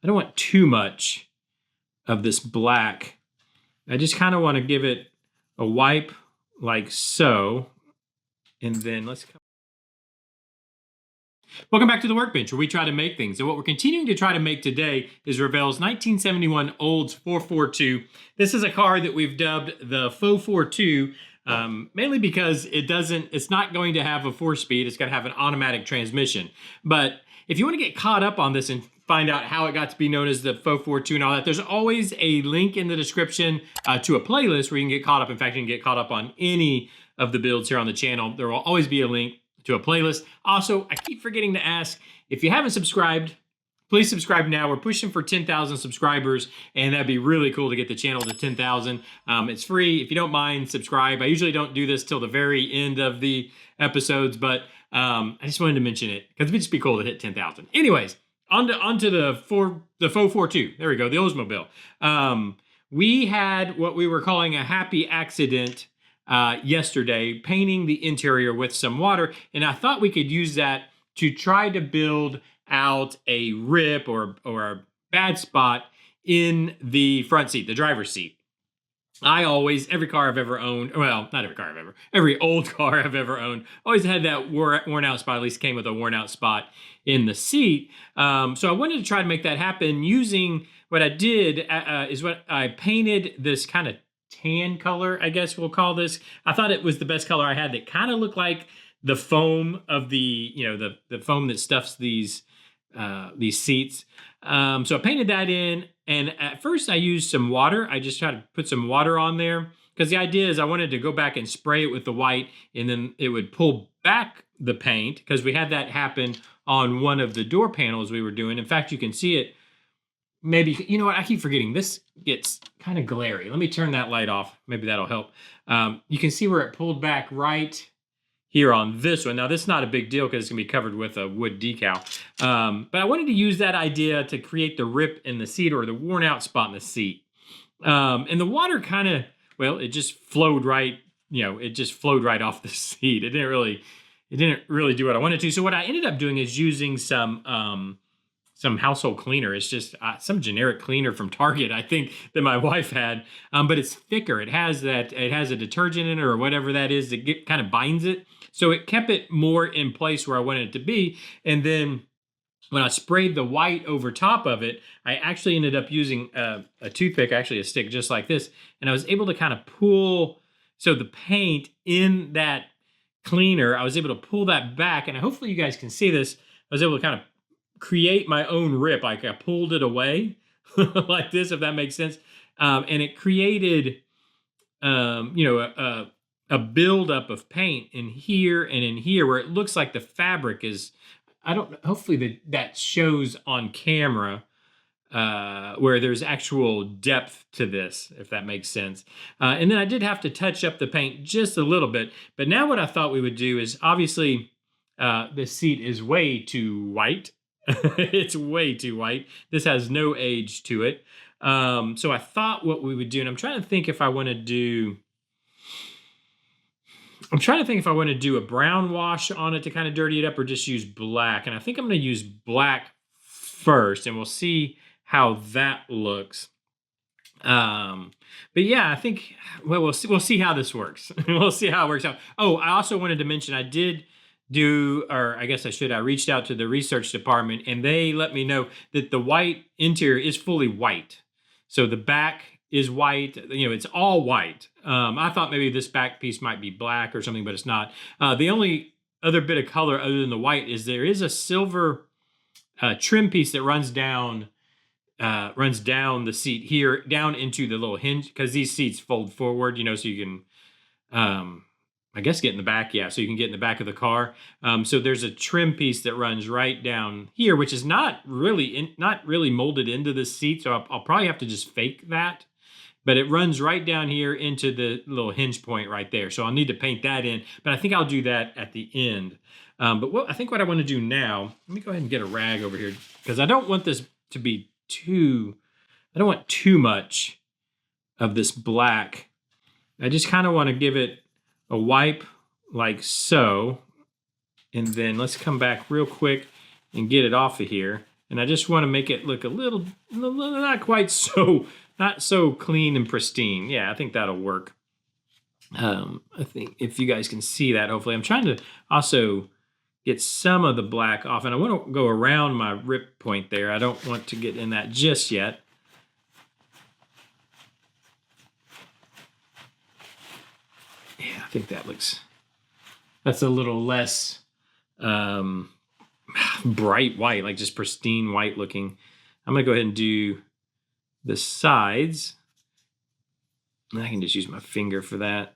I don't want too much of this black. I just kind of want to give it a wipe like so. And then let's come. Welcome back to the Workbench, where we try to make things. And what we're continuing to try to make today is Revell's 1971 Olds 442. This is a car that we've dubbed the 442, mainly because it's not going to have a 4-speed. It's going to have an automatic transmission. But if you want to get caught up on this and find out how it got to be known as the 442 and all that, there's always a link in the description to a playlist where you can get caught up. In fact, you can get caught up on any of the builds here on the channel. There will always be a link to a playlist. Also, I keep forgetting to ask, if you haven't subscribed, please subscribe now. We're pushing for 10,000 subscribers, and that'd be really cool to get the channel to 10,000. It's free. If you don't mind, subscribe. I usually don't do this till the very end of the episodes, but I just wanted to mention it because it'd just be cool to hit 10,000. Anyways, onto the 442. There we go, the Oldsmobile. We had what we were calling a happy accident yesterday, painting the interior with some water, and I thought we could use that to try to build out a rip or a bad spot in the front seat, the driver's seat. Every car I've ever owned, well, not every car I've ever, every old car I've ever owned, always had that worn out spot, at least came with a worn out spot in the seat. So I wanted to try to make that happen using what I did is what I painted this kind of tan color, I guess we'll call this. I thought it was the best color I had that kind of looked like the foam of the foam that stuffs these seats. So I painted that in, and at first I used some water. I just tried to put some water on there because the idea is I wanted to go back and spray it with the white, and then it would pull back the paint because we had that happen on one of the door panels we were doing. In fact, you can see it. Maybe, you know what, I keep forgetting. This gets kind of glary. Let me turn that light off. Maybe that'll help. You can see where it pulled back right here on this one. Now, this is not a big deal because it's going to be covered with a wood decal. But I wanted to use that idea to create the rip in the seat or the worn out spot in the seat. And the water kind of, well, it just flowed right, it just flowed right off the seat. It didn't really do what I wanted to. So what I ended up doing is using some household cleaner. It's just some generic cleaner from Target, I think, that my wife had, but it's thicker. It has a detergent in it or whatever that is that kind of binds it. So it kept it more in place where I wanted it to be. And then when I sprayed the white over top of it, I actually ended up using a toothpick, actually a stick just like this, and I was able to kind of pull, so the paint in that cleaner, I was able to pull that back, and hopefully you guys can see this. I was able to kind of create my own rip. Like I pulled it away like this, if that makes sense. And it created, a buildup of paint in here and in here where it looks like the fabric is, hopefully that shows on camera where there's actual depth to this, if that makes sense. And then I did have to touch up the paint just a little bit. But now what I thought we would do is, obviously, this seat is way too white. It's way too white. This has no age to it. So I thought what we would do, and I'm trying to think if I want to do a brown wash on it to kind of dirty it up or just use black. And I think I'm going to use black first, and we'll see how that looks. But yeah, I think, well, we'll see how this works. We'll see how it works out. Oh, I also wanted to mention I reached out to the research department, and they let me know that the white interior is fully white. So the back is white, it's all white. I thought maybe this back piece might be black or something, but it's not. The only other bit of color other than the white is there is a silver trim piece that runs down the seat here, down into the little hinge, because these seats fold forward, so you can, I guess, get in the back. Yeah, so you can get in the back of the car. So there's a trim piece that runs right down here, which is not really molded into the seat. So I'll probably have to just fake that. But it runs right down here into the little hinge point right there. So I'll need to paint that in. But I think I'll do that at the end. But I think what I want to do now, let me go ahead and get a rag over here, because I don't want this to be I don't want too much of this black. I just kind of want to give it a wipe like so, and then let's come back real quick and get it off of here. And I just want to make it look a little, not quite so, not so clean and pristine. Yeah, I think that'll work. I think if you guys can see that, hopefully. I'm trying to also get some of the black off, and I want to go around my rip point there. I don't want to get in that just yet. Yeah, I think that's a little less bright white, like just pristine white looking. I'm gonna go ahead and do the sides. I can just use my finger for that.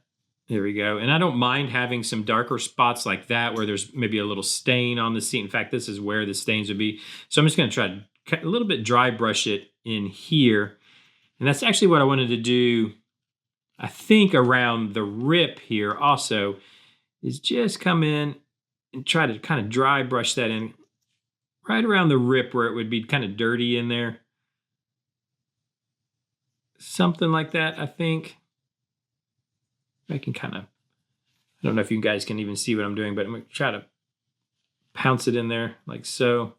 There we go. And I don't mind having some darker spots like that where there's maybe a little stain on the seat. In fact, this is where the stains would be. So I'm just going to try to cut a little bit dry brush it in here. And that's actually what I wanted to do, I think, around the rip here also, is just come in and try to kind of dry brush that in right around the rip where it would be kind of dirty in there. Something like that, I think. I can kind of, I don't know if you guys can even see what I'm doing, but I'm going to try to pounce it in there like so.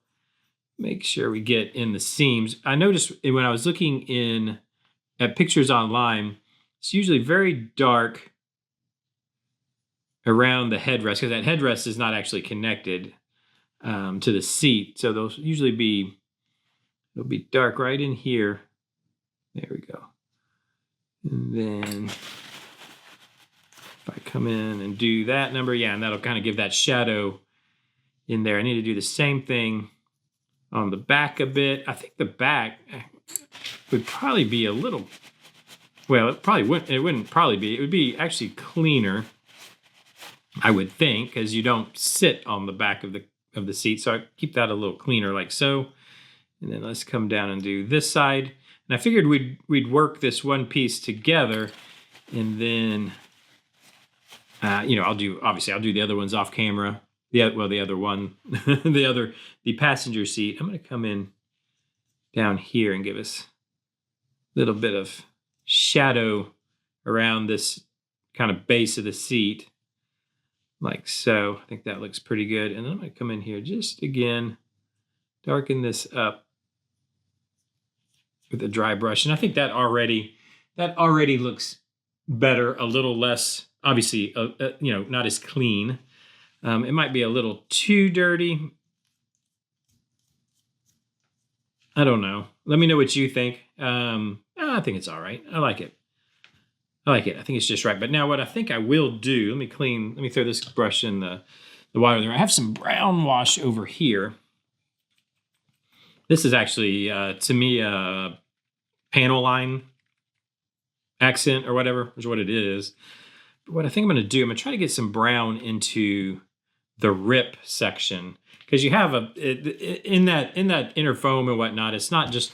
Make sure we get in the seams. I noticed when I was looking at pictures online, it's usually very dark around the headrest because that headrest is not actually connected to the seat. So they'll usually it'll be dark right in here. There we go. And then if I come in and do that number, yeah, and that'll kind of give that shadow in there. I need to do the same thing on the back a bit. I think the back would probably be a little, well, it wouldn't probably be, it would be actually cleaner, I would think, because you don't sit on the back of the seat. So I keep that a little cleaner like so. And then let's come down and do this side. And I figured we'd work this one piece together, and then I'll do the other ones off camera. The other one, the passenger seat. I'm going to come in down here and give us a little bit of shadow around this kind of base of the seat, like so. I think that looks pretty good. And then I'm going to come in here just again, darken this up with a dry brush. And I think that already looks better, a little less, obviously, not as clean. It might be a little too dirty. I don't know. Let me know what you think. I think it's all right. I like it. I think it's just right. But now what I think I will do, let me throw this brush in the water there. I have some brown wash over here. This is actually, to me, a panel line accent or whatever is what it is. But what I think I'm going to do, I'm going to try to get some brown into the rip section, because you have in that inner foam and whatnot. It's not just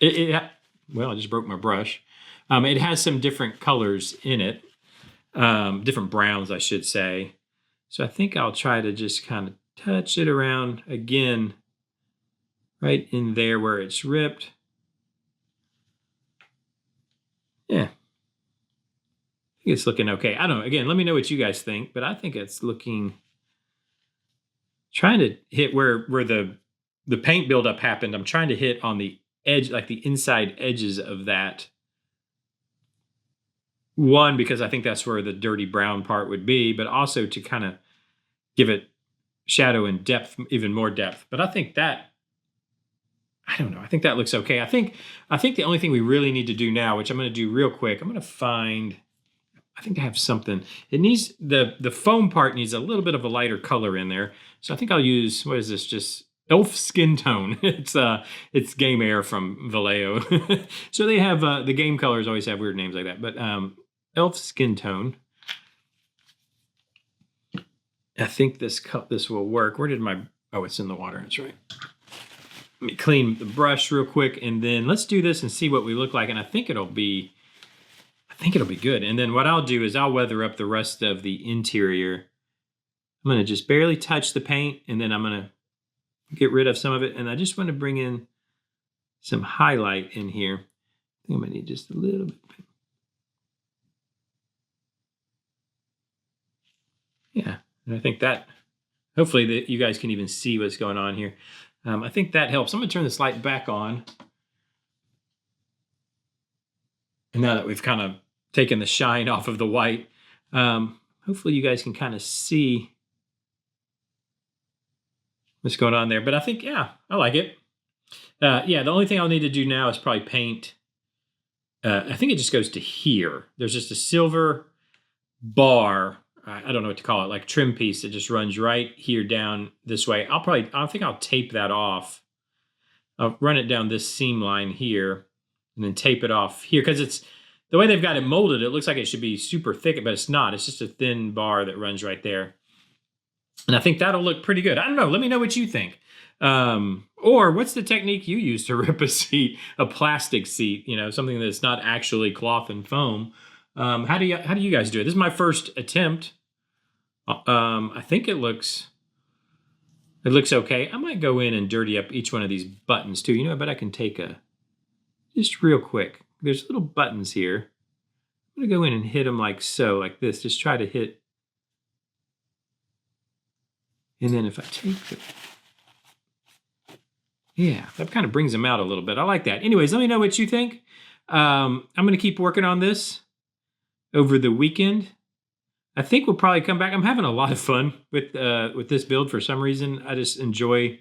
well, I just broke my brush. It has some different colors in it, different browns, I should say. So I think I'll try to just kind of touch it around again, right in there where it's ripped. Yeah. I think it's looking okay. I don't know. Again, let me know what you guys think, but I think it's looking, trying to hit where the paint buildup happened. I'm trying to hit on the edge, like the inside edges of that one, because I think that's where the dirty brown part would be, but also to kind of give it shadow and depth, even more depth. But I think that, I don't know. I think that looks okay. I think the only thing we really need to do now, which I'm going to do real quick, I'm going to find, I think I have something. It needs, the foam part needs a little bit of a lighter color in there. So I think I'll use, what is this? Just Elf Skin Tone. It's Game Air from Vallejo. So they have, the game colors always have weird names like that. But Elf Skin Tone. I think this will work. Where did oh, it's in the water. That's right. Let me clean the brush real quick, and then let's do this and see what we look like. And I think it'll be good. And then what I'll do is I'll weather up the rest of the interior. I'm going to just barely touch the paint, and then I'm going to get rid of some of it. And I just want to bring in some highlight in here. I think I'm going to need just a little bit. Yeah, and I think that, hopefully that you guys can even see what's going on here. I think that helps. I'm gonna turn this light back on. And now that we've kind of taken the shine off of the white, hopefully you guys can kind of see what's going on there. But I think, yeah, I like it. Yeah, the only thing I'll need to do now is probably paint. I think it just goes to here. There's just a silver bar. I don't know what to call it, like trim piece that just runs right here down this way. I think I'll tape that off. I'll run it down this seam line here and then tape it off here, because it's the way they've got it molded. It looks like it should be super thick, but it's not. It's just a thin bar that runs right there. And I think that'll look pretty good. I don't know. Let me know what you think. Or what's the technique you use to rip a seat, a plastic seat, something that's not actually cloth and foam. How do you guys do it? This is my first attempt. I think it looks okay. I might go in and dirty up each one of these buttons too. I bet I can take just real quick. There's little buttons here. I'm gonna go in and hit them like so, like this. Just try to hit. And then if I take yeah, that kind of brings them out a little bit. I like that. Anyways, let me know what you think. I'm gonna keep working on this over the weekend. I think we'll probably come back. I'm having a lot of fun with this build for some reason. I just enjoy,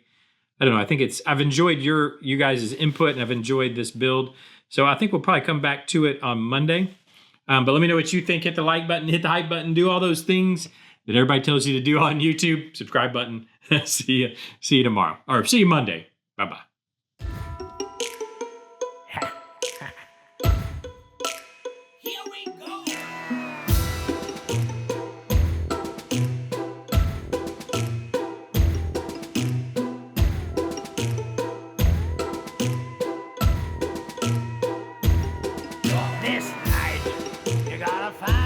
I don't know, I think I've enjoyed you guys' input, and I've enjoyed this build. So I think we'll probably come back to it on Monday. But let me know what you think. Hit the like button, hit the hype button, do all those things that everybody tells you to do on YouTube. Subscribe button. See you tomorrow, or see you Monday. Bye-bye. This night, you gotta find